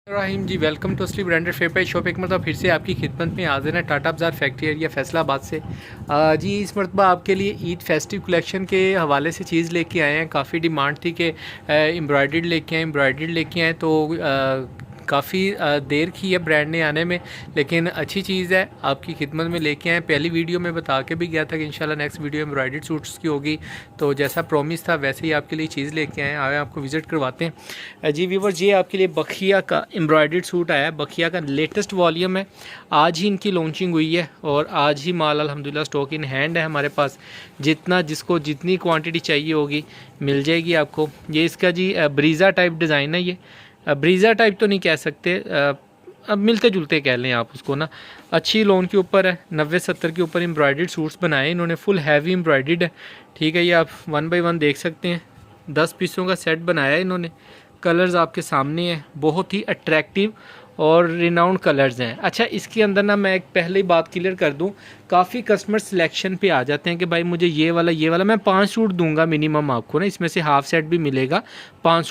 Rahim ji, welcome to असली branded fair price shop. एक मरतबा फिर से आपकी खिदमत में हाजिर है टाटा बाज़ार फैक्ट्री एरिया फैसलाबाद से। जी, इस मरतबा आपके लिए ईद फेस्टिव कलेक्शन के हवाले से चीज़ लेके आए हैं। काफ़ी डिमांड थी कि एम्ब्रॉयडर्ड लेके आए तो काफ़ी देर की है ब्रांड ने आने में, लेकिन अच्छी चीज़ है, आपकी खिदमत में लेके आए। पहली वीडियो में बता के भी गया था कि इंशाल्लाह नेक्स्ट वीडियो एम्ब्रॉयडर्ड सूट्स की होगी, तो जैसा प्रॉमिस था वैसे ही आपके लिए चीज़ लेके आए आपको विज़िट करवाते हैं। जी व्यूअर्स, ये आपके लिए बखिया का एम्ब्रॉयडर्ड सूट आया है। बखिया का लेटेस्ट वॉल्यूम है, आज ही इनकी लॉन्चिंग हुई है और आज ही माल अल्हम्दुलिल्लाह स्टॉक इन हैंड है हमारे पास। जिसको जितनी क्वांटिटी चाहिए होगी मिल जाएगी आपको। ये इसका जी ब्रीज़ा टाइप डिज़ाइन है। ये ब्रीज़ा टाइप तो नहीं कह सकते, अब मिलते जुलते कह लें आप उसको ना। अच्छी लोन के ऊपर है, 90-70 के ऊपर एम्ब्रॉयडर्ड सूट्स बनाए इन्होंने, फुल हैवी एम्ब्रॉयडर्ड है। ठीक है, ये आप 1 बाय 1 देख सकते हैं। 10 पीसों का सेट बनाया है इन्होंने। कलर्स आपके सामने हैं, बहुत ही अट्रैक्टिव और रिनाउंड कलर्स हैं। अच्छा, इसके अंदर ना मैं एक पहले ही बात क्लियर कर दूं, काफ़ी कस्टमर सिलेक्शन पे आ जाते हैं कि भाई मुझे ये वाला मैं 5 सूट दूंगा मिनिमम आपको ना, इसमें से हाफ सेट भी मिलेगा 5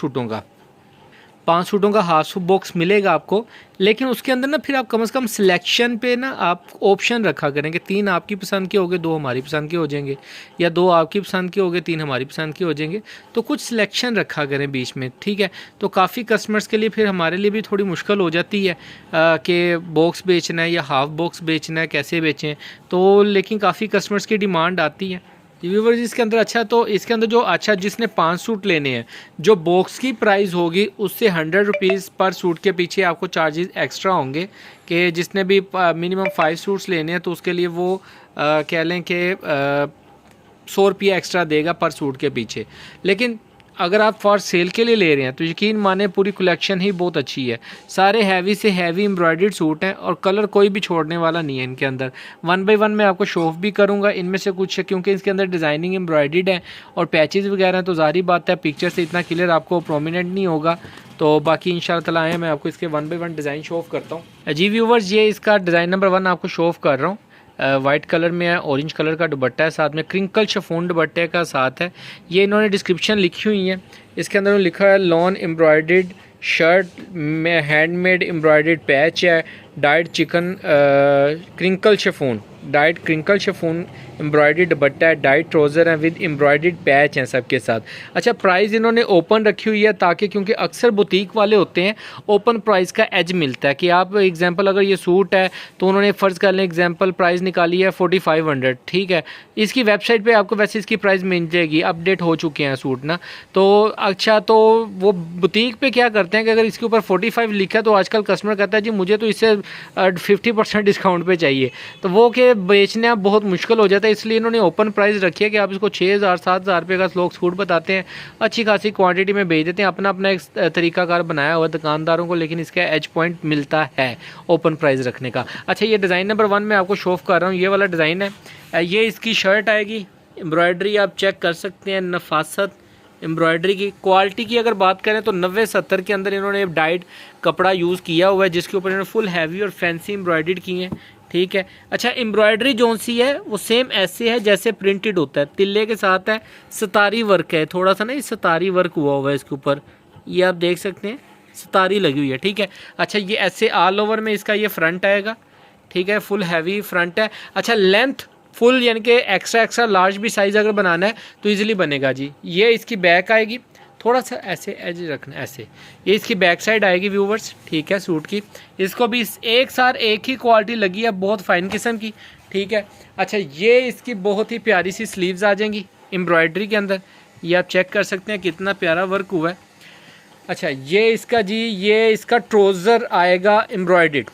सूटों का हाफ बॉक्स मिलेगा आपको। लेकिन उसके अंदर ना फिर आप कम से कम सिलेक्शन पे ना आप ऑप्शन रखा करेंगे। 3 आपकी पसंद के हो गए, 2 हमारी पसंद के हो जाएंगे, या 2 आपकी पसंद के हो गए, 3 हमारी पसंद के हो जाएंगे। तो कुछ सिलेक्शन रखा करें बीच में, ठीक है। तो काफ़ी कस्टमर्स के लिए फिर हमारे लिए भी थोड़ी मुश्किल हो जाती है कि बॉक्स बेचना है या हाफ बॉक्स बेचना है, कैसे बेचें। तो लेकिन काफ़ी कस्टमर्स की डिमांड आती है व्यूअर्स इसके अंदर। अच्छा, तो इसके अंदर जो अच्छा जिसने 5 सूट लेने हैं, जो बॉक्स की प्राइस होगी उससे 100 रुपीज़ पर सूट के पीछे आपको चार्जेस एक्स्ट्रा होंगे। कि जिसने भी मिनिमम 5 सूट्स लेने हैं तो उसके लिए वो कह लें कि 100 रुपया एक्स्ट्रा देगा पर सूट के पीछे। लेकिन अगर आप फॉर सेल के लिए ले रहे हैं तो यकीन माने पूरी कलेक्शन ही बहुत अच्छी है। सारे हैवी से हैवी एम्ब्रॉयडर्ड सूट हैं और कलर कोई भी छोड़ने वाला नहीं है इनके अंदर। 1 बाय 1 मैं आपको शो ऑफ भी करूंगा इनमें से कुछ, क्योंकि इसके अंदर डिज़ाइनिंग एम्ब्रॉयडर्ड है और पैचेस वगैरह हैं, तो ज़ाहिर बात है पिक्चर से इतना क्लियर आपको प्रोमिनेंट नहीं होगा। तो बाकी इंशाल्लाह ताला आए मैं आपको इसके 1 बाय 1 डिज़ाइन शो ऑफ करता हूँ। जी व्यूवर्स, ये इसका डिज़ाइन नंबर 1 आपको शो ऑफ कर रहा हूँ। वाइट कलर में है, ऑरेंज कलर का दुपट्टा है, साथ में क्रिंकल शिफॉन दुपट्टे का साथ है। ये इन्होंने डिस्क्रिप्शन लिखी हुई है, इसके अंदर लिखा है लॉन एम्ब्रॉयडर्ड शर्ट में हैंडमेड एम्ब्रॉयडर्ड पैच है, died chicken crinkle chiffon, died crinkle chiffon embroidered दुपट्टा है, डाइड ट्राउज़र है विद एम्ब्रॉयडर्ड पैच हैं सबके साथ। अच्छा, प्राइस इन्होंने ओपन रखी हुई है ताकि, क्योंकि अक्सर बुटीक वाले होते हैं ओपन प्राइस का एज मिलता है कि आप एग्जांपल अगर ये सूट है तो उन्होंने फ़र्ज़ कर लें एग्जांपल प्राइस निकाली है 4500, ठीक है। इसकी वेबसाइट पे आपको वैसे इसकी प्राइस मिल जाएगी, अपडेट हो चुके हैं सूट ना। तो अच्छा, तो वो बुटीक पे क्या करते हैं कि अगर इसके ऊपर 45 लिखा है तो आजकल कस्टमर कहता है जी मुझे तो इससे 50% डिस्काउंट पे चाहिए, तो वो के बेचना बहुत मुश्किल हो जाता है। इसलिए इन्होंने ओपन प्राइस रखी है कि आप इसको 6000-7000 रुपये का लोग सूट बताते हैं, अच्छी खासी क्वांटिटी में बेच देते हैं। अपना अपना एक तरीकाकार बनाया हुआ दुकानदारों को, लेकिन इसका एज पॉइंट मिलता है ओपन प्राइस रखने का। अच्छा, ये डिज़ाइन नंबर 1 में आपको शो ऑफ कर रहा हूँ, ये वाला डिज़ाइन है। ये इसकी शर्ट आएगी, एम्ब्रॉयडरी आप चेक कर सकते हैं, नफासत एम्ब्रॉयडरी की। क्वालिटी की अगर बात करें तो 90-70 के अंदर इन्होंने डाइड कपड़ा यूज़ किया हुआ है, जिसके ऊपर इन्होंने फुल हैवी और फैंसी एम्ब्रॉयडर्ड की है, ठीक है। अच्छा, एम्ब्रॉयडरी जोन सी है वो सेम ऐसे है जैसे प्रिंटेड होता है, तिल्ले के साथ है, सितारी वर्क है, थोड़ा सा ना ये सितारी वर्क हुआ है इसके ऊपर, ये आप देख सकते हैं सितारी लगी हुई है, ठीक है। अच्छा, ये ऐसे ऑल ओवर में इसका ये फ्रंट आएगा, ठीक है, फुल हैवी फ्रंट है। अच्छा, लेंथ फुल यानी कि एक्स्ट्रा लार्ज भी साइज़ अगर बनाना है तो ईजिली बनेगा जी। ये इसकी बैक आएगी, थोड़ा सा ऐसे एज रखना ऐसे, ये इसकी बैक साइड आएगी व्यूवर्स, ठीक है, सूट की। इसको भी एक साथ एक ही क्वालिटी लगी है, बहुत फाइन किस्म की, ठीक है। अच्छा, ये इसकी बहुत ही प्यारी सी स्लीव्स आ जाएंगी एम्ब्रॉयडरी के अंदर, ये आप चेक कर सकते हैं कितना प्यारा वर्क हुआ है। अच्छा, ये इसका जी, ये इसका ट्राउज़र आएगा एम्ब्रॉयडर्ड,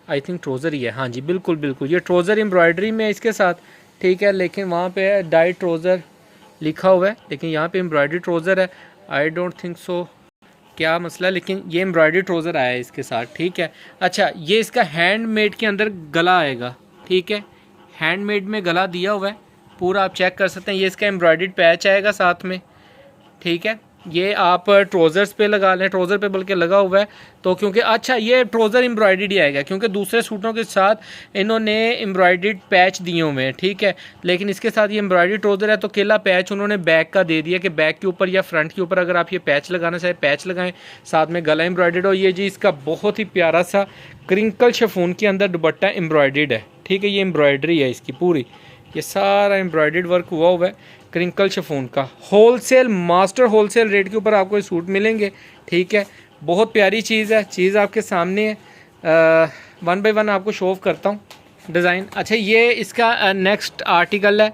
आई थिंक ट्राउज़र ही है, हाँ जी बिल्कुल बिल्कुल, ये ट्राउज़र एम्ब्रॉयडरी में इसके साथ, ठीक है। लेकिन वहाँ पे डाइड ट्राउज़र लिखा हुआ है, लेकिन यहाँ पे एम्ब्रॉयडरी ट्राउज़र है। आई डोंट थिंक सो क्या मसला, लेकिन ये एम्ब्रॉयडरी ट्राउज़र आया है इसके साथ, ठीक है। अच्छा, ये इसका हैंडमेड के अंदर गला आएगा, ठीक है, हैंडमेड में गला दिया हुआ है पूरा, आप चेक कर सकते हैं। ये इसका एम्ब्रॉयडर्ड पैच आएगा साथ में, ठीक है। ये आप ट्रोज़र्स पे लगा लें, ट्रोज़र पे बल्कि लगा हुआ है तो, क्योंकि अच्छा ये ट्रोज़र एम्ब्रॉयडर्ड ही आएगा क्योंकि दूसरे सूटों के साथ इन्होंने एम्ब्रॉयडर्ड पैच दिए हुए हैं, ठीक है। लेकिन इसके साथ ये एम्ब्रॉयडर्ड ट्रोज़र है तो केला पैच उन्होंने बैक का दे दिया कि बैक के ऊपर या फ्रंट के ऊपर अगर आप ये पैच लगाना चाहे पैच लगाएं, साथ में गला एम्ब्रॉयडर्ड हो। ये जी इसका बहुत ही प्यारा सा क्रिंकल शिफॉन के अंदर दुपट्टा एम्ब्रॉयडर्ड है, ठीक है। ये एम्ब्रॉयडरी है इसकी पूरी, ये सारा एम्ब्रॉयडर्ड वर्क हुआ है क्रिंकल शिफॉन का। होलसेल मास्टर होलसेल रेट के ऊपर आपको ये सूट मिलेंगे, ठीक है। बहुत प्यारी चीज़ है, चीज़ आपके सामने है। वन बाय वन आपको शो ऑफ करता हूँ डिज़ाइन। अच्छा ये इसका नेक्स्ट आर्टिकल है,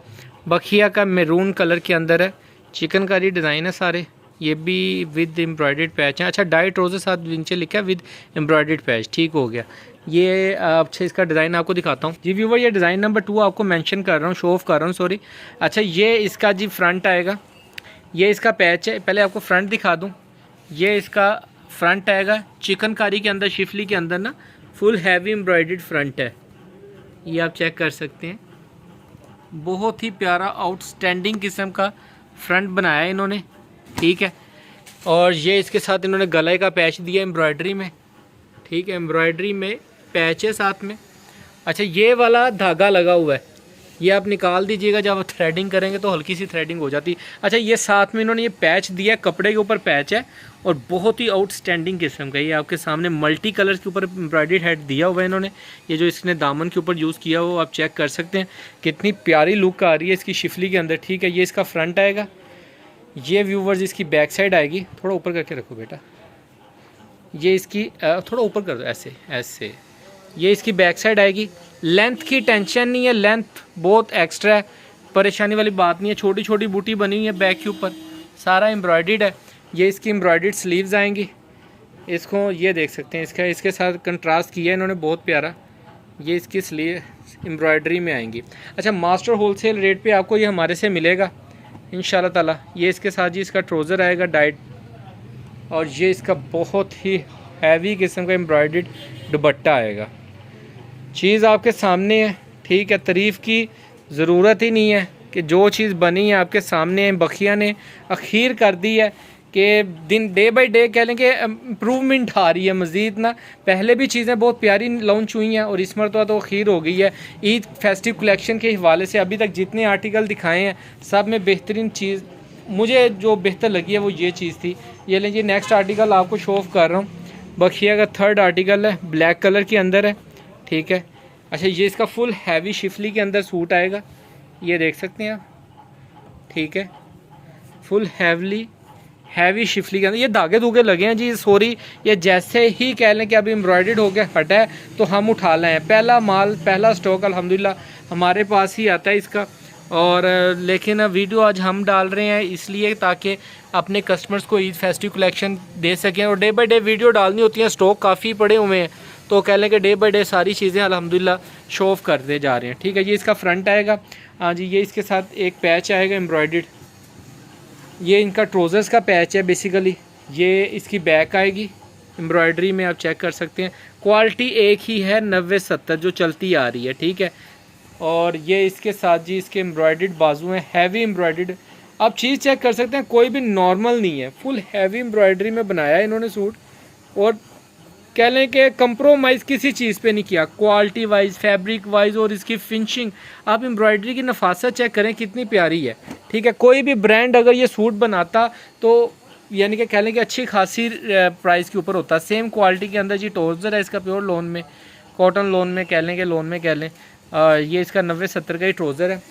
बखिया का मैरून कलर के अंदर है, चिकनकारी डिज़ाइन है सारे, ये भी विद एम्ब्रॉयडर्ड पैच है। अच्छा डाई ट्रोज़र साथ नीचे लिखा है विद एम्ब्रॉयडर्ड पैच, ठीक हो गया। ये अच्छा इसका डिज़ाइन आपको दिखाता हूँ जी व्यूवर, ये डिज़ाइन नंबर 2 आपको मेंशन कर रहा हूँ, शो ऑफ कर रहा हूँ, सॉरी। अच्छा ये इसका जी फ्रंट आएगा, ये इसका पैच है, पहले आपको फ्रंट दिखा दूँ। ये इसका फ्रंट आएगा चिकनकारी के अंदर, शिफली के अंदर ना फुल हैवी एम्ब्रॉयडर्ड फ्रंट है, ये आप चेक कर सकते हैं। बहुत ही प्यारा आउटस्टैंडिंग किस्म का फ्रंट बनाया है इन्होंने, ठीक है। और ये इसके साथ इन्होंने गले का पैच दिया एम्ब्रॉयडरी में, ठीक है, एम्ब्रॉयडरी में पैच है साथ में। अच्छा ये वाला धागा लगा हुआ है, ये आप निकाल दीजिएगा, जब आप थ्रेडिंग करेंगे तो हल्की सी थ्रेडिंग हो जाती है। अच्छा ये साथ में इन्होंने ये पैच दिया, कपड़े के ऊपर पैच है और बहुत ही आउटस्टैंडिंग किस्म का, ये आपके सामने मल्टी कलर के ऊपर एम्ब्रॉयडरी हेड दिया हुआ है इन्होंने। ये जो इसने दामन के ऊपर यूज़ किया वो आप चेक कर सकते हैं, कितनी प्यारी लुक आ रही है इसकी शिफली के अंदर, ठीक है। ये इसका फ्रंट आएगा, ये व्यूवर्स इसकी बैक साइड आएगी, थोड़ा ऊपर करके रखो बेटा, ये इसकी थोड़ा ऊपर कर दो, ऐसे ऐसे, ये इसकी बैक साइड आएगी। लेंथ की टेंशन नहीं है, लेंथ बहुत एक्स्ट्रा है, परेशानी वाली बात नहीं है। छोटी छोटी बूटी बनी हुई है बैक के ऊपर, सारा एम्ब्रॉयडर्ड है। ये इसकी एम्ब्रॉयडर्ड स्लीव्स आएंगी, इसको ये देख सकते हैं, इसका इसके साथ कंट्रास्ट किया है इन्होंने बहुत प्यारा, ये इसकी स्लीव एम्ब्रॉयडरी में आएंगी। अच्छा मास्टर होलसेल रेट पे आपको ये हमारे से मिलेगा इंशाल्लाह ताला। ये इसके साथ जी इसका ट्रोज़र आएगा डाइट, और ये इसका बहुत ही हैवी किस्म का एम्ब्रॉयडर्ड दुपट्टा आएगा। चीज़ आपके सामने है, ठीक है, तारीफ़ की ज़रूरत ही नहीं है कि जो चीज़ बनी है आपके सामने है। बखिया ने अखीर कर दी है कि दिन डे बाय डे कह लें कि इम्प्रूवमेंट आ रही है मज़ीद ना। पहले भी चीज़ें बहुत प्यारी लॉन्च हुई हैं और इस मरतबा तो अखीर हो गई है। ईद फेस्टिव कलेक्शन के हवाले से अभी तक जितने आर्टिकल दिखाए हैं सब में बेहतरीन चीज़ मुझे जो बेहतर लगी है वो ये चीज़ थी। ये लीजिए नेक्स्ट आर्टिकल आपको शो ऑफ कर रहा हूँ, बखिया का थर्ड आर्टिकल है, ब्लैक कलर के अंदर है, ठीक है। अच्छा ये इसका फुल हैवी शिफली के अंदर सूट आएगा, ये देख सकते हैं आप, ठीक है, फुल हैवी शिफली के अंदर। ये धागे धुगे लगे हैं जी, सॉरी, ये जैसे ही कह लें कि अभी एम्ब्रॉयडर्ड हो गया हटा है तो हम उठा लाए हैं। पहला माल पहला स्टॉक अल्हम्दुलिल्लाह हमारे पास ही आता है इसका। और लेकिन वीडियो आज हम डाल रहे हैं इसलिए ताकि अपने कस्टमर्स को ईद फेस्टिव कलेक्शन दे सकें, और डे बाय डे वीडियो डालनी होती है, स्टॉक काफ़ी पड़े हुए हैं तो कह लें कि डे बाय डे सारी चीज़ें अल्हम्दुलिल्लाह शो ऑफ करते जा रहे हैं, ठीक है। ये इसका फ्रंट आएगा, हाँ जी, ये इसके साथ एक पैच आएगा एम्ब्रॉयडर्ड, ये इनका ट्रोज़र्स का पैच है बेसिकली। ये इसकी बैक आएगी एम्ब्रॉयडरी में, आप चेक कर सकते हैं। क्वालिटी एक ही है 90-70 जो चलती आ रही है, ठीक है। और ये इसके साथ जी इसके एम्ब्रॉयडर्ड बाजू हैं, हैवी एम्ब्रॉयडर्ड, आप चीज़ चेक कर सकते हैं, कोई भी नॉर्मल नहीं है, फुल हैवी एम्ब्रॉयडरी में बनाया है इन्होंने सूट। और कह लें कि कंप्रोमाइज़ किसी चीज़ पे नहीं किया, क्वालिटी वाइज, फैब्रिक वाइज और इसकी फिनिशिंग। आप एम्ब्रॉयडरी की नफासत चेक करें कितनी प्यारी है, ठीक है। कोई भी ब्रांड अगर ये सूट बनाता तो यानी कि कह लें कि अच्छी खासी प्राइस के ऊपर होता। सेम क्वालिटी के अंदर जी ट्राउज़र है इसका, प्योर लोन में, कॉटन लोन में कह लें कि लोन में कह लें। ये इसका 90-70 का ही ट्राउज़र है,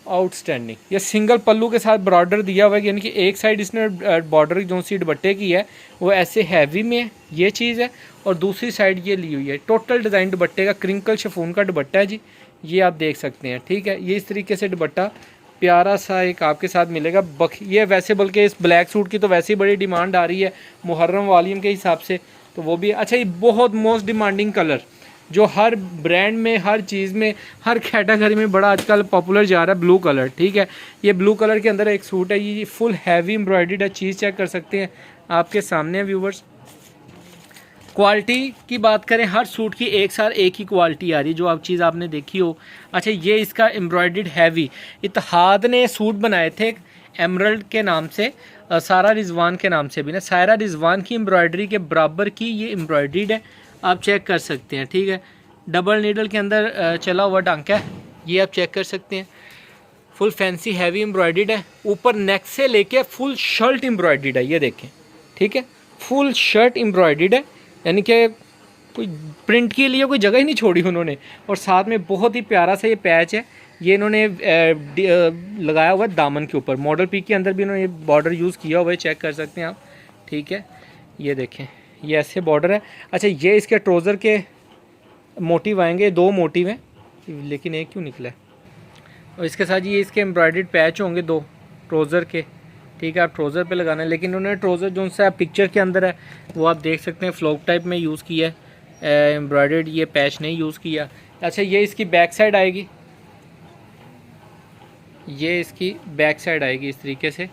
आउटस्टैंडिंग। ये सिंगल पल्लू के साथ बॉर्डर दिया हुआ है, यानी कि एक साइड इसने बॉर्डर जो सी दुपट्टे की है वो ऐसे हैवी में है, ये चीज़ है, और दूसरी साइड ये ली हुई है। टोटल डिज़ाइन दुपट्टे का क्रिंकल शिफॉन का दुपट्टा है जी, ये आप देख सकते हैं, ठीक है। ये इस तरीके से दुपट्टा प्यारा सा एक आपके साथ मिलेगा। ये वैसे बल्कि इस ब्लैक सूट की तो वैसे ही बड़ी डिमांड आ रही है मुहर्रम वॉल्यूम के हिसाब से, तो वो भी अच्छा। ये बहुत मोस्ट डिमांडिंग कलर जो हर ब्रांड में, हर चीज़ में, हर कैटेगरी में बड़ा आजकल पॉपुलर जा रहा है, ब्लू कलर, ठीक है। ये ब्लू कलर के अंदर एक सूट है, ये फुल हैवी एम्ब्रॉयडर्ड है, चीज़ चेक कर सकते हैं आपके सामने व्यूवर्स। क्वालिटी की बात करें, हर सूट की एक साथ एक ही क्वालिटी आ रही है जो आप चीज़ आपने देखी हो। अच्छा ये इसका एम्ब्रॉयडर्ड हैवी, इत्तेहाद ने सूट बनाए थे एमरल्ड के नाम से, सारा रिजवान के नाम से भी ना, सायरा रिजवान की एम्ब्रॉयडरी के बराबर की ये एम्ब्रॉयडरीड है, आप चेक कर सकते हैं। ठीक है, डबल नीडल के अंदर चला हुआ टांका है, ये आप चेक कर सकते हैं। फुल फैंसी हैवी एम्ब्रॉयडरीड है, ऊपर नेक से लेके फुल शर्ट एम्ब्रॉयडरीड है, ये देखें। ठीक है, फुल शर्ट एम्ब्रॉयडरीड है, यानी कि कोई प्रिंट के लिए कोई जगह ही नहीं छोड़ी उन्होंने। और साथ में बहुत ही प्यारा सा ये पैच है, ये इन्होंने लगाया हुआ है दामन के ऊपर। मॉडल पीक के अंदर भी इन्होंने ये बॉर्डर यूज़ किया हुआ है, चेक कर सकते हैं आप। ठीक है, ये देखें, ये ऐसे बॉर्डर है। अच्छा, ये इसके ट्राउज़र के मोटिव आएंगे, 2 मोटिव हैं, लेकिन एक क्यों निकला है। और इसके साथ ये इसके एम्ब्रॉयडर्ड पैच होंगे 2 ट्राउज़र के। ठीक है, आप ट्राउज़र पे लगाना है, लेकिन उन्होंने ट्राउज़र जो सा पिक्चर के अंदर है वो आप देख सकते हैं फ्लॉक टाइप में यूज़ किया है, एम्ब्रॉयडर्ड ये पैच नहीं यूज़ किया। अच्छा, ये इसकी बैक साइड आएगी, ये इसकी बैक साइड आएगी इस तरीके से,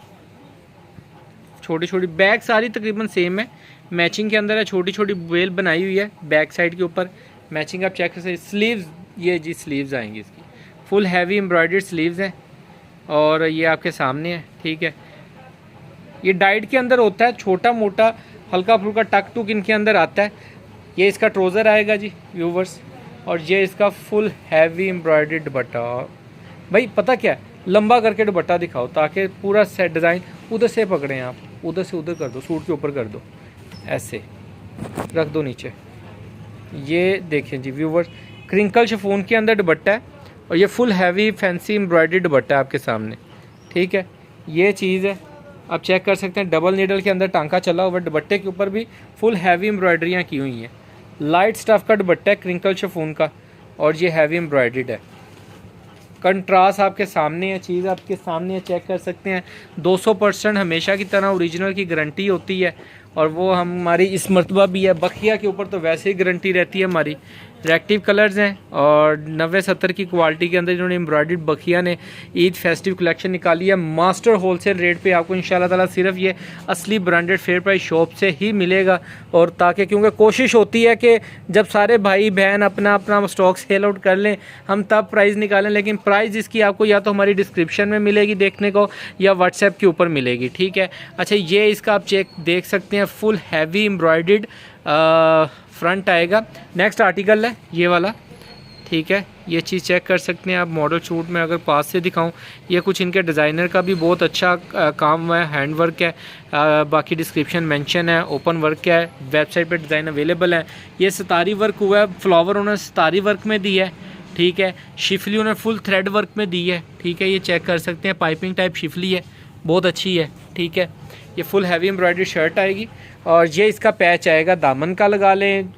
छोटी छोटी बैक सारी तकरीबन सेम है, मैचिंग के अंदर है, छोटी छोटी बेल बनाई हुई है बैक साइड के ऊपर, मैचिंग आप चेक कर सकते हैं। स्लीव्स, ये जी स्लीव्स आएंगी इसकी, फुल हैवी एम्ब्रॉयडर्ड स्लीव्स हैं, और ये आपके सामने है। ठीक है, ये डाइट के अंदर होता है, छोटा मोटा हल्का फुल्का टक टुक इनके अंदर आता है। ये इसका ट्राउज़र आएगा जी व्यूवर्स, और ये इसका फुल हैवी एम्ब्रॉयडर्ड दुपट्टा। भाई पता क्या, लंबा करके दुपट्टा दिखाओ ताकि पूरा सेट डिज़ाइन उधर से पकड़ें आप, उधर से उधर कर दो, सूट के ऊपर कर दो, ऐसे रख दो नीचे। ये देखें जी व्यूवर्स, क्रिंकल शिफॉन के अंदर दुपट्टा है, और ये फुल हैवी फैंसी एम्ब्रॉयडर्ड दुपट्टा है आपके सामने। ठीक है, ये चीज़ है, आप चेक कर सकते हैं। डबल नीडल के अंदर टांका चला हुआ, दुपट्टे के ऊपर भी फुल हैवी एम्ब्रॉयडरियाँ की हुई हैं। लाइट स्टफ़ का दुपट्टा है क्रिंकल शिफॉन का, और ये हैवी एम्ब्रॉयडर्ड है। कंट्रास्ट आपके सामने है, चीज़ आपके सामने है, चेक कर सकते हैं। 200% हमेशा की तरह ओरिजिनल की गारंटी होती है, और वो हमारी इस मरतबा भी है। बखिया के ऊपर तो वैसे ही गारंटी रहती है हमारी। रिएक्टिव कलर्स हैं, और 90-70 की क्वालिटी के अंदर इन्होंने एम्ब्रॉयडर्ड बखिया ने ईद फेस्टिव कलेक्शन निकाली है। मास्टर होलसेल रेट पे आपको इंशाल्लाह ताला सिर्फ ये असली ब्रांडेड फेयर प्राइस शॉप से ही मिलेगा। और ताकि क्योंकि कोशिश होती है कि जब सारे भाई बहन अपना अपना स्टॉक सेल आउट कर लें हम तब प्राइस निकालें, लेकिन प्राइस इसकी आपको या तो हमारी डिस्क्रिप्शन में मिलेगी देखने को, या व्हाट्सएप के ऊपर मिलेगी। ठीक है, अच्छा ये इसका आप चेक देख सकते हैं, फुल हैवी एम्ब्रॉयडर्ड फ्रंट आएगा। नेक्स्ट आर्टिकल है ये वाला। ठीक है, ये चीज़ चेक कर सकते हैं आप। मॉडल शूट में अगर पास से दिखाऊं, ये कुछ इनके डिज़ाइनर का भी बहुत अच्छा काम है, हैंड वर्क है। बाकी डिस्क्रिप्शन मेंशन है, ओपन वर्क है, वेबसाइट पे डिज़ाइन अवेलेबल है। ये सितारी वर्क हुआ है, फ्लावर उन्होंने सितारी वर्क में दी है। ठीक है, शिफली उन्होंने फुल थ्रेड वर्क में दी है। ठीक है, ये चेक कर सकते हैं, पाइपिंग टाइप शिफली है, बहुत अच्छी है। ठीक है, ये फुल हैवी एम्ब्रॉयडरी शर्ट आएगी, और ये इसका पैच आएगा। दामन का लगा लें,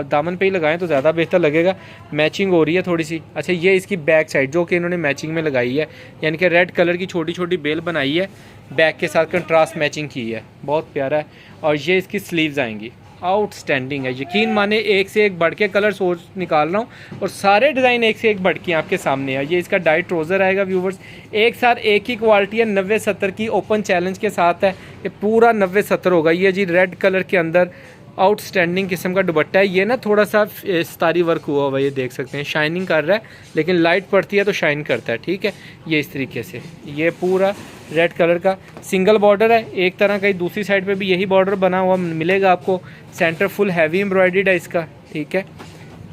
दामन पे ही लगाएं तो ज़्यादा बेहतर लगेगा, मैचिंग हो रही है थोड़ी सी। अच्छा, ये इसकी बैक साइड जो कि इन्होंने मैचिंग में लगाई है, यानी कि रेड कलर की छोटी छोटी बेल बनाई है, बैक के साथ कंट्रास्ट मैचिंग की है, बहुत प्यारा है। और ये इसकी स्लीव्स आएंगी, आउटस्टैंडिंग है। यकीन माने एक से एक बढ़ के कलर सोच निकाल रहा हूँ, और सारे डिज़ाइन एक से एक बढ़ के आपके सामने है। ये इसका डाइट ट्राउज़र आएगा व्यूवर्स, एक साथ एक ही क्वालिटी है, 90-70 की ओपन चैलेंज के साथ है। ये पूरा 90-70 होगा। ये जी रेड कलर के अंदर आउटस्टैंडिंग किस्म का दुपट्टा है। ये ना थोड़ा सा सितारी वर्क हुआ हुआ, ये देख सकते हैं, शाइनिंग कर रहा है, लेकिन लाइट पड़ती है तो शाइन करता है। ठीक है, ये इस तरीके से, ये पूरा रेड कलर का सिंगल बॉर्डर है एक तरह का। दूसरी साइड पे भी यही बॉर्डर बना हुआ मिलेगा आपको। सेंटर फुल हैवी एम्ब्रॉयडर्ड है इसका। ठीक है,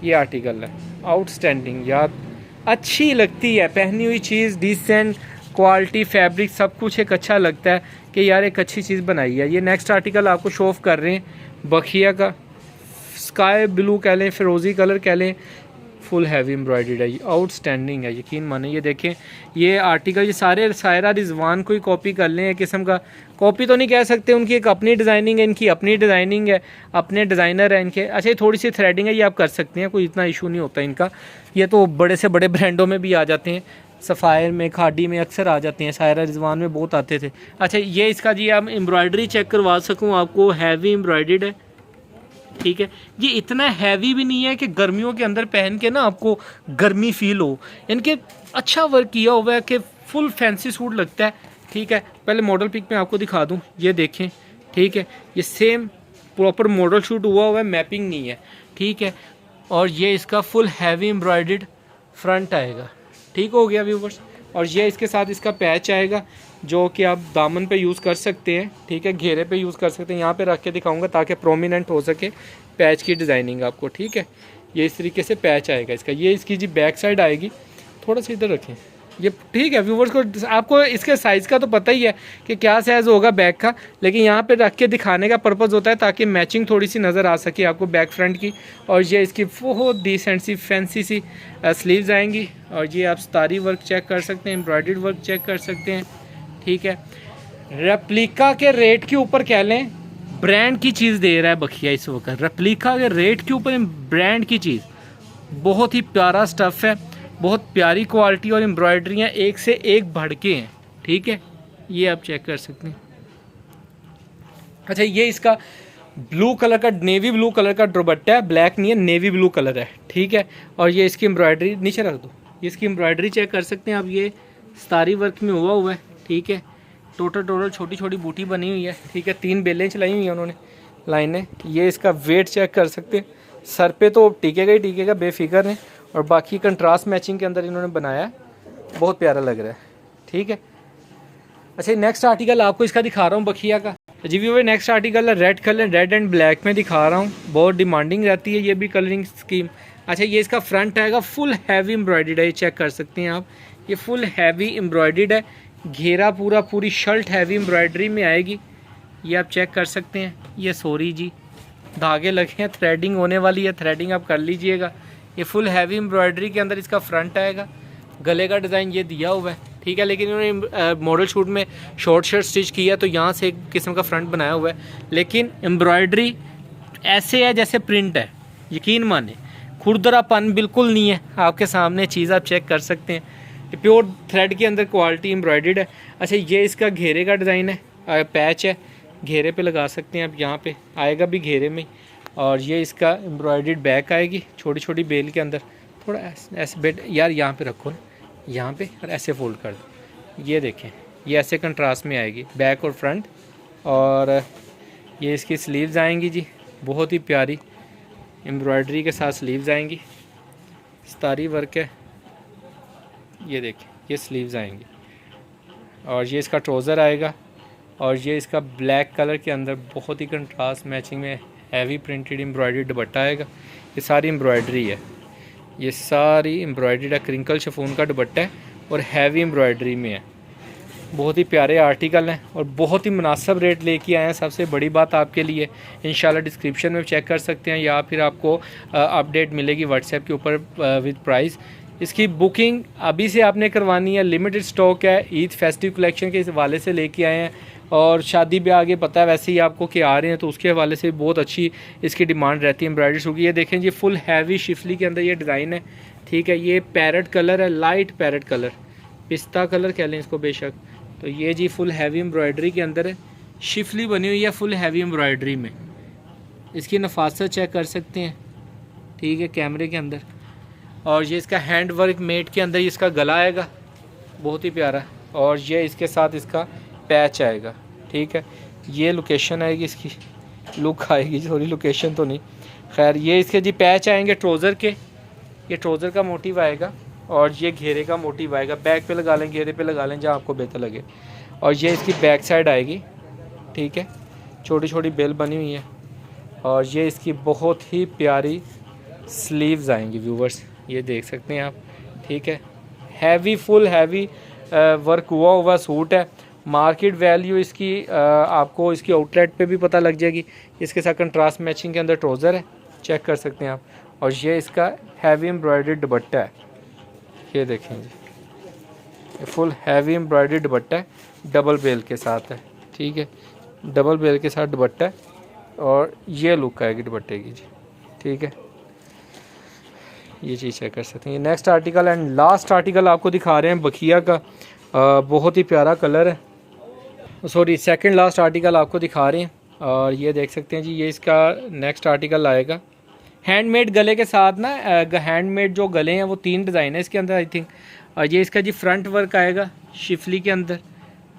ये आर्टिकल है आउटस्टैंडिंग, यार अच्छी लगती है पहनी हुई चीज़, डिसेंट क्वालिटी, फैब्रिक सब कुछ एक अच्छा लगता है कि यार एक अच्छी चीज़ बनाई है। ये नेक्स्ट आर्टिकल आपको शो ऑफ कर रहे हैं, बखिया का स्काई ब्लू कह लें, फिरोज़ी कलर कह लें, फुल हैवी एम्ब्रॉयडर्ड है, ये आउटस्टैंडिंग है, यकीन माने। ये देखें, ये आर्टिकल ये सारे सायरा रिजवान को ही कॉपी कर लें, एक किस्म का कॉपी तो नहीं कह सकते, उनकी एक अपनी डिज़ाइनिंग है, इनकी अपनी डिज़ाइनिंग है, अपने डिज़ाइनर है इनके। अच्छा, ये थोड़ी सी थ्रेडिंग है, ये आप कर सकते हैं, कोई इतना इशू नहीं होता इनका। ये तो बड़े से बड़े ब्रांडों में भी आ जाते हैं, सफ़ायर में, खाड़ी में अक्सर आ जाते हैं, सायरा रिजवान में बहुत आते थे। अच्छा, ये इसका जी आप एम्ब्रॉयडरी चेक करवा सकूँ आपको, हैवी एम्ब्रॉयडर्ड है। ठीक है, ये इतना हैवी भी नहीं है कि गर्मियों के अंदर पहन के ना आपको गर्मी फील हो, इनके अच्छा वर्क किया हुआ है कि फुल फैंसी सूट लगता है। ठीक है, पहले मॉडल पिक में आपको दिखा दूं, ये देखें। ठीक है, ये सेम प्रॉपर मॉडल शूट हुआ है, मैपिंग नहीं है। ठीक है, और ये इसका फुल हैवी एम्ब्रॉयडर्ड फ्रंट आएगा। ठीक हो गया व्यूवर्स, और ये इसके साथ इसका पैच आएगा। जो कि आप दामन पे यूज़ कर सकते हैं, ठीक है, घेरे पे यूज़ कर सकते हैं। यहाँ पे रख के दिखाऊंगा ताकि प्रोमिनेंट हो सके पैच की डिज़ाइनिंग आपको, ठीक है। ये इस तरीके से पैच आएगा इसका। ये इसकी जी बैक साइड आएगी, थोड़ा सा इधर रखें ये, ठीक है। व्यूवर्स को आपको इसके साइज़ का तो पता ही है कि क्या साइज़ होगा बैक का, लेकिन यहाँ पे रख के दिखाने का पर्पज़ होता है ताकि मैचिंग थोड़ी सी नज़र आ सके आपको बैक फ्रंट की। और ये इसकी बहुत डिसेंट सी फैंसी सी स्लीव्स आएंगी। और ये आप सितारी वर्क चेक कर सकते हैं, एम्ब्रॉयडर्ड वर्क चेक कर सकते हैं, ठीक है। रेप्लिका के रेट के ऊपर कह लें ब्रांड की चीज़ दे रहा है बखिया इस वक्त। रेप्लिका के रेट के ऊपर ब्रांड की चीज़, बहुत ही प्यारा स्टफ़ है, बहुत प्यारी क्वालिटी और एम्ब्रॉयडरियाँ एक से एक बढ़ के हैं, ठीक है। ये आप चेक कर सकते हैं। अच्छा, ये इसका ब्लू कलर का, नेवी ब्लू कलर का दुपट्टा है, ब्लैक नहीं है, नेवी ब्लू कलर है, ठीक है। और ये इसकी एम्ब्रॉयडरी नीचे रख दो, ये इसकी एम्ब्रॉयडरी चेक कर सकते हैं आप। ये सितारी वर्क में हुआ है, ठीक है। टोटल छोटी छोटी बूटी बनी हुई है, ठीक है। 3 बेलें चलाई हुई हैं उन्होंने लाइनें। ये इसका वेट चेक कर सकते हैं। सर पे तो टिकेगा ही टिकेगा, बेफिक्र है। और बाकी कंट्रास्ट मैचिंग के अंदर इन्होंने बनाया है, बहुत प्यारा लग रहा है, ठीक है। अच्छा, नेक्स्ट आर्टिकल आपको इसका दिखा रहा हूँ बखिया का जी व्यूअर। नेक्स्ट आर्टिकल है red colour, red and black में दिखा रहा हूँ। बहुत डिमांडिंग रहती है ये भी कलरिंग स्कीम। अच्छा, ये इसका फ्रंट आएगा, फुल हैवी एम्ब्रॉयडर्ड है, ये चेक कर सकते हैं आप। ये फुल हैवी एम्ब्रॉयडर्ड है, घेरा पूरी शर्ट हैवी एम्ब्रॉयडरी में आएगी, ये आप चेक कर सकते हैं। ये सॉरी जी धागे लगे हैं, थ्रेडिंग होने वाली है, थ्रेडिंग आप कर लीजिएगा। ये फुल हैवी एम्ब्रॉयडरी के अंदर इसका फ्रंट आएगा। गले का डिज़ाइन ये दिया हुआ है, ठीक है। लेकिन इन्होंने मॉडल शूट में शॉर्ट शर्ट स्टिच किया तो यहाँ से एक किस्म का फ्रंट बनाया हुआ है, लेकिन एम्ब्रॉयडरी ऐसे है जैसे प्रिंट है, यकीन माने खुरदरापन बिल्कुल नहीं है। आपके सामने चीज़ आप चेक कर सकते हैं, प्योर थ्रेड के अंदर क्वालिटी एम्ब्रॉयडर्ड है। अच्छा, ये इसका घेरे का डिज़ाइन है, पैच है, घेरे पे लगा सकते हैं आप, यहाँ पे आएगा भी घेरे में। और ये इसका एम्ब्रॉयडर्ड बैक आएगी, छोटी छोटी बेल के अंदर। थोड़ा ऐसे बेड यार यहाँ पे रखो ना, यहाँ पे, और ऐसे फोल्ड कर दो। ये देखें, ये ऐसे कंट्रास्ट में आएगी बैक और फ्रंट। और ये इसकी स्लीव्स आएंगी जी, बहुत ही प्यारी एम्ब्रॉयडरी के साथ स्लीव्स आएंगी, सितारी वर्क है। ये देखें, ये स्लीव्स आएंगी। और ये इसका ट्राउज़र आएगा। और ये इसका ब्लैक कलर के अंदर बहुत ही कंट्रास्ट मैचिंग में हैवी प्रिंटेड एम्ब्रॉयडरी दुपट्टा आएगा। ये सारी एम्ब्रॉयडरी है, ये सारी एम्ब्रॉयडरी है, क्रिंकल शिफॉन का दुपट्टा है और हैवी एम्ब्रॉयडरी में है। बहुत ही प्यारे आर्टिकल हैं और बहुत ही मुनासिब रेट लेके आए हैं। सबसे बड़ी बात आपके लिए, इंशाल्लाह डिस्क्रिप्शन में चेक कर सकते हैं या फिर आपको अपडेट मिलेगी व्हाट्सएप के ऊपर विद प्राइस। इसकी बुकिंग अभी से आपने करवानी है, लिमिटेड स्टॉक है, ईद फेस्टिव कलेक्शन के हवाले से लेके आए हैं। और शादी ब्याह आगे पता है वैसे ही आपको कि आ रहे हैं, तो उसके हवाले से बहुत अच्छी इसकी डिमांड रहती है एम्ब्रॉयडरी सूट की। ये देखें जी, फुल हैवी शिफली के अंदर ये डिज़ाइन है, ठीक है। ये पैरेट कलर है, लाइट पैरेट कलर, पिस्ता कलर कह लें इसको बेशक। तो ये जी फुल हैवी एम्ब्रॉयडरी के अंदर है, शिफली बनी हुई है फुल हैवी एम्ब्रॉयडरी में। इसकी नफासत चेक कर सकते हैं, ठीक है, कैमरे के अंदर। और ये इसका हैंड वर्क मेट के अंदर इसका गला आएगा, बहुत ही प्यारा। और ये इसके साथ इसका पैच आएगा, ठीक है। ये लोकेशन आएगी इसकी, लुक आएगी, सॉरी लोकेशन तो नहीं, खैर। ये इसके जी पैच आएंगे ट्राउज़र के, ये ट्राउज़र का मोटिव आएगा। और ये घेरे का मोटिव आएगा, बैक पे लगा लें, घेरे पे लगा लें, जहाँ आपको बेहतर लगे। और ये इसकी बैक साइड आएगी, ठीक है, छोटी छोटी बेल बनी हुई है। और ये इसकी बहुत ही प्यारी स्लीव्स आएंगी व्यूवर्स, ये देख सकते हैं आप, ठीक है। हैवी फुल हैवी वर्क हुआ सूट है। मार्केट वैल्यू इसकी आपको इसकी आउटलेट पे भी पता लग जाएगी। इसके साथ कंट्रास्ट मैचिंग के अंदर ट्राउज़र है, चेक कर सकते हैं आप। और ये इसका हैवी एम्ब्रॉयडर्ड दुपट्टा है, ये देखें जी, ये फुल हैवी एम्ब्रॉयडर्ड दुपट्टा है, डबल बेल के साथ है, ठीक है, डबल बेल के साथ दुपट्टा है। और ये लुक आएगी दुपट्टे की जी, ठीक है। ये चीज़ चेक कर सकते हैं। Next article and last article आपको दिखा रहे हैं बखिया का, बहुत ही प्यारा कलर है, सॉरी सेकंड लास्ट आर्टिकल आपको दिखा रहे हैं। और ये देख सकते हैं जी, ये इसका नेक्स्ट आर्टिकल आएगा हैंडमेड गले के साथ ना। हैंडमेड जो गले हैं वो 3 डिज़ाइन है इसके अंदर आई थिंक। और ये इसका जी फ्रंट वर्क आएगा शिफली के अंदर,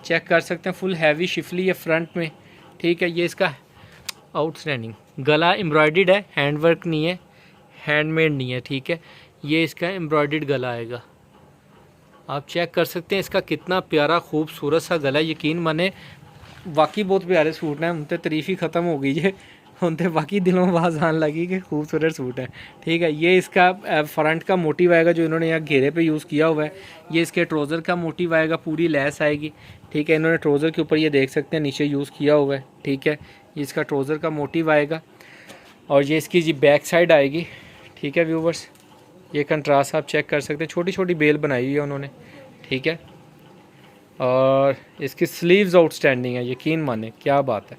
चेक कर सकते हैं, फुल हैवी शिफली है फ्रंट में, ठीक है। ये इसका आउटस्टैंडिंग गला एम्ब्रॉयडर्ड है, हैंड वर्क नहीं है, हैंडमेड नहीं है, ठीक है। ये इसका एम्ब्रॉयडर्ड गला आएगा, आप चेक कर सकते हैं इसका कितना प्यारा खूबसूरत सा गला, यकीन माने वाकई बहुत प्यारे सूट हैं। उनते तारीफ़ ही ख़त्म हो गई है, उनते बाकी दिलों में आवाज़ आने लगी कि खूबसूरत सूट है। ठीक है, ये इसका फ्रंट का मोटिव आएगा जो इन्होंने यहाँ घेरे पे यूज़ किया हुआ है। ये इसके ट्राउज़र का मोटिव आएगा, पूरी लेस आएगी। ठीक है, इन्होंने ट्राउज़र के ऊपर ये देख सकते हैं नीचे यूज़ किया हुआ है। ठीक है, ये इसका ट्राउज़र का मोटिव आएगा और ये इसकी जी बैक साइड आएगी। ठीक है व्यूवर्स, ये कंट्रास्ट आप चेक कर सकते हैं, छोटी छोटी बेल बनाई हुई है उन्होंने। ठीक है, और इसकी स्लीव्स आउटस्टैंडिंग है, यकीन माने क्या बात है।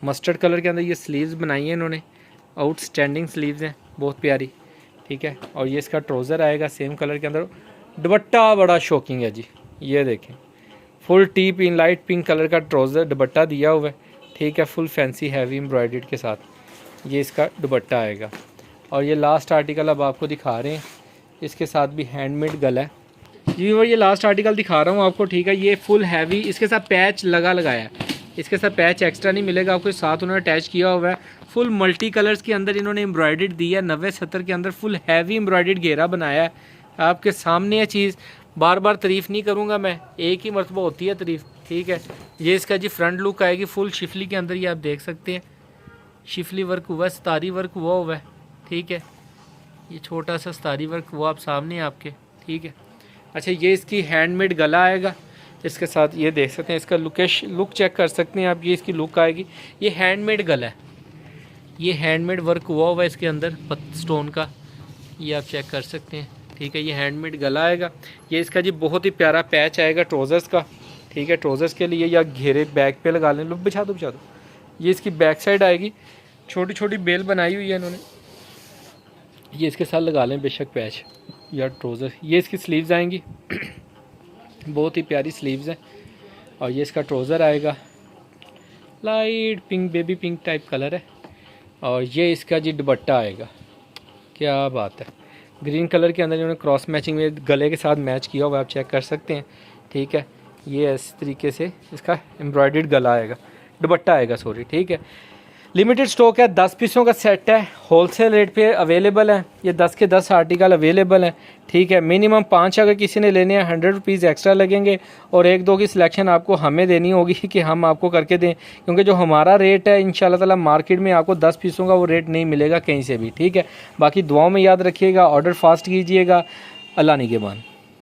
मस्टर्ड कलर के अंदर ये स्लीव्स बनाई हैं इन्होंने, आउटस्टैंडिंग स्लीव्स हैं, बहुत प्यारी। ठीक है, और ये इसका ट्राउज़र आएगा सेम कलर के अंदर। दुपट्टा बड़ा शॉकिंग है जी, ये देखें full T pink light pink colour का ट्राउज़र दुपट्टा दिया हुआ है। ठीक है, फुल फैंसी हैवी एम्ब्रॉयडर्ड के साथ ये इसका दुपट्टा आएगा। और ये लास्ट आर्टिकल अब आपको दिखा रहे हैं, इसके साथ भी हैंडमेड गला है जी। वो ये लास्ट आर्टिकल दिखा रहा हूँ आपको। ठीक है, ये फुल हैवी, इसके साथ पैच लगाया है, इसके साथ पैच एक्स्ट्रा नहीं मिलेगा आपको, साथ उन्होंने अटैच किया हुआ है। फुल मल्टी कलर्स के अंदर इन्होंने एम्ब्रॉयडर्ड दी है, 90-70 के अंदर फुल हैवी एम्ब्रॉयडर्ड घेरा बनाया है आपके सामने। ये चीज़ बार बार तारीफ़ नहीं करूँगा मैं, एक ही मरतबा होती है तारीफ़। ठीक है, ये इसका जी फ्रंट लुक आएगी फुल शिफली के अंदर, ये आप देख सकते हैं शिफली वर्क हुआ है, सितारी वर्क हुआ है। ठीक है, ये छोटा सा सितारी वर्क हुआ आप सामने आपके। ठीक है, अच्छा ये इसकी हैंडमेड गला आएगा इसके साथ, ये देख सकते हैं इसका लुक चेक कर सकते हैं आप, ये इसकी लुक आएगी। ये हैंडमेड गला है, ये हैंडमेड वर्क हुआ है इसके अंदर स्टोन का, ये आप चेक कर सकते हैं। ठीक है, ये हैंडमेड गला आएगा। ये इसका जी बहुत ही प्यारा पैच आएगा ट्राउज़र्स का। ठीक है, ट्राउज़र्स के लिए या घेरे बैक पे लगा लें, लुक बिछा दो। ये इसकी बैक साइड आएगी, छोटी छोटी बेल बनाई हुई है इन्होंने, ये इसके साथ लगा लें बेशक पैच या ट्राउज़र। ये इसकी स्लीव्स आएंगी, बहुत ही प्यारी स्लीव्स हैं। और ये इसका ट्राउज़र आएगा, light pink baby pink type colour है। और ये इसका जी दुपट्टा आएगा, क्या बात है, ग्रीन कलर के अंदर इन्होंने क्रॉस मैचिंग में गले के साथ मैच किया हुआ, आप चेक कर सकते हैं। ठीक है, ये इस तरीके से इसका एम्ब्रॉयडर्ड गला आएगा, दुपट्टा आएगा सॉरी। ठीक है, लिमिटेड स्टॉक है, 10 पीसों का सेट है, होलसेल रेट पे अवेलेबल है। ये 10 के 10 आर्टिकल अवेलेबल हैं। ठीक है, मिनिमम 5 अगर किसी ने लेने हैं 100 रुपीज़ एक्स्ट्रा लगेंगे और 1-2 की सिलेक्शन आपको हमें देनी होगी कि हम आपको करके दें, क्योंकि जो हमारा रेट है इंशाल्लाह ताला मार्केट में आपको 10 पीसों का वो रेट नहीं मिलेगा कहीं से भी। ठीक है, बाकी दुआओं में याद रखिएगा, ऑर्डर फास्ट कीजिएगा। अल्लाह निगहबान।